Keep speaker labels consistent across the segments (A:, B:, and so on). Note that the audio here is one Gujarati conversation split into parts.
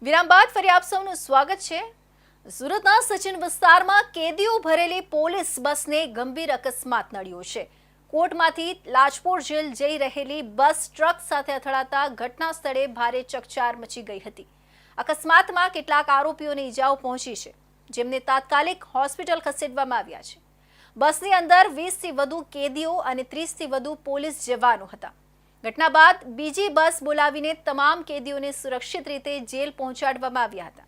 A: વિરામ બાદ ફરી આપ સૌનું સ્વાગત છે। સુરતના સચિન વિસ્તારમાં કેદીઓ ભરેલી પોલીસ બસને ગંભીર અકસ્માત નડ્યો છે। કોર્ટમાંથી લાજપોર જેલ જઈ રહેલી બસ ટ્રક સાથે અથડાતા ઘટના સ્થળે ભારે ચકચાર મચી ગઈ હતી। અકસ્માતમાં કેટલાક આરોપીઓને ઈજાઓ પહોંચી છે, જેમને તાત્કાલિક હોસ્પિટલ ખસેડવામાં આવ્યા છે। બસની અંદર 20થી વધુ કેદીઓ અને 30થી વધુ પોલીસ જવાનો હતા। ઘટના બાદ બીજી બસ બોલાવીને તમામ કેદીઓને સુરક્ષિત રીતે જેલ પહોંચાડવામાં આવ્યા હતા।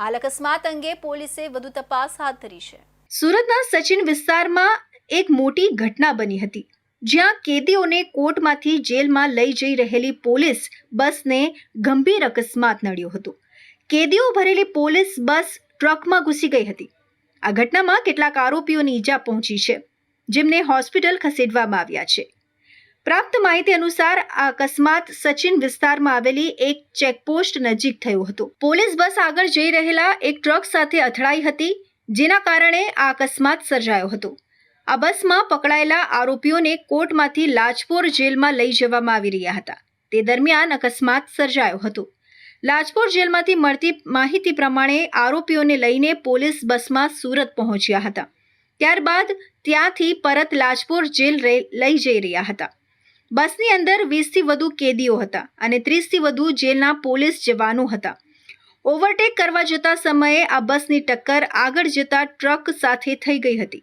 A: હાલ અકસ્માત અંગે પોલીસે વધુ તપાસ હાથ ધરી છે। સુરતના સચિન વિસ્તારમાં એક મોટી ઘટના બની હતી, જ્યાં કેદીઓને કોર્ટમાંથી જેલમાં લઈ જઈ રહેલી પોલીસ બસને ગંભીર અકસ્માત નડ્યો હતો। કેદીઓ ભરેલી પોલીસ બસ ટ્રકમાં ઘૂસી ગઈ હતી। આ ઘટનામાં કેટલાક આરોપીઓની ઈજા પહોંચી છે, જેમને હોસ્પિટલ ખસેડવામાં આવ્યા છે। પ્રાપ્ત માહિતી અનુસાર આ અકસ્માત સચિન વિસ્તારમાં આવેલી એક ચેકપોસ્ટ નજીક થયો હતો। પોલીસ બસ આગળ જઈ રહેલા એક ટ્રક સાથે અથડાઈ હતી, જેના કારણે આ અકસ્માત સર્જાયો હતો। આ બસમાં પકડાયેલા આરોપીઓને કોર્ટમાંથી લાજપોર જેલમાં લઈ જવામાં આવી રહ્યા હતા। તે દરમિયાન અકસ્માત સર્જાયો હતો। લાજપોર જેલમાંથી મળતી માહિતી પ્રમાણે આરોપીઓને લઈને પોલીસ બસમાં સુરત પહોંચ્યા હતા। ત્યારબાદ ત્યાંથી પરત લાજપોર જેલ લઈ જઈ રહ્યા હતા। બસની અંદર 20થી વધુ કેદીઓ હતા અને 30થી વધુ જેલના પોલીસ જવાનો હતા। ઓવરટેક કરવા જતા સમયે આ બસની ટક્કર આગળ જતા ટ્રક સાથે થઈ ગઈ હતી।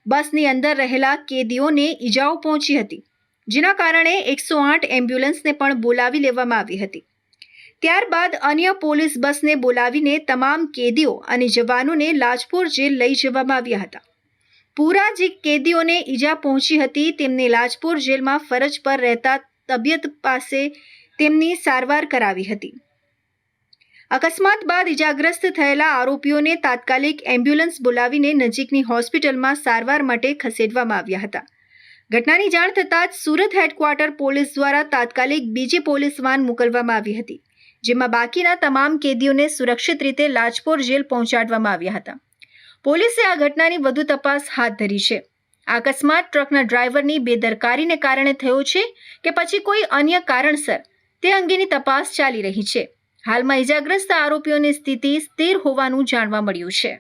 A: બસની અંદર રહેલા કેદીઓને ઈજાઓ પહોંચી હતી, જેના કારણે 108 એમ્બ્યુલન્સને પણ બોલાવી લેવામાં આવી હતી। ત્યારબાદ અન્ય પોલીસ બસને બોલાવીને તમામ કેદીઓ અને જવાનોને લાજપોર જેલ લઈ જવામાં આવ્યા હતા। પૂરા જે કેદીઓને ઈજા પહોંચી હતી તેમને લાજપોર જેલમાં ફરજ પર રહેતા તબિયત પાસે તેમની સારવાર કરાવી હતી। અકસ્માત બાદ ઈજાગ્રસ્ત થયેલા આરોપીઓને તાત્કાલિક એમ્બ્યુલન્સ બોલાવીને નજીકની હોસ્પિટલમાં સારવાર માટે ખસેડવામાં આવ્યા હતા। ઘટનાની જાણ થતાં જ સુરત હેડક્વાર્ટર પોલીસ દ્વારા તાત્કાલિક બીજી પોલીસ વાન મોકલવામાં આવી હતી, જેમાં બાકીના તમામ કેદીઓને સુરક્ષિત રીતે લાજપોર જેલ પહોંચાડવામાં આવ્યા હતા। પોલીસે આ ઘટનાની વધુ તપાસ હાથ ધરી છે। આ અકસ્માત ટ્રકના ડ્રાઈવરની બેદરકારીને કારણે થયો છે કે પછી કોઈ અન્ય કારણસર, તે અંગેની તપાસ ચાલી રહી છે। હાલમાં ઈજાગ્રસ્ત આરોપીઓની સ્થિતિ સ્થિર હોવાનું જાણવા મળ્યું છે।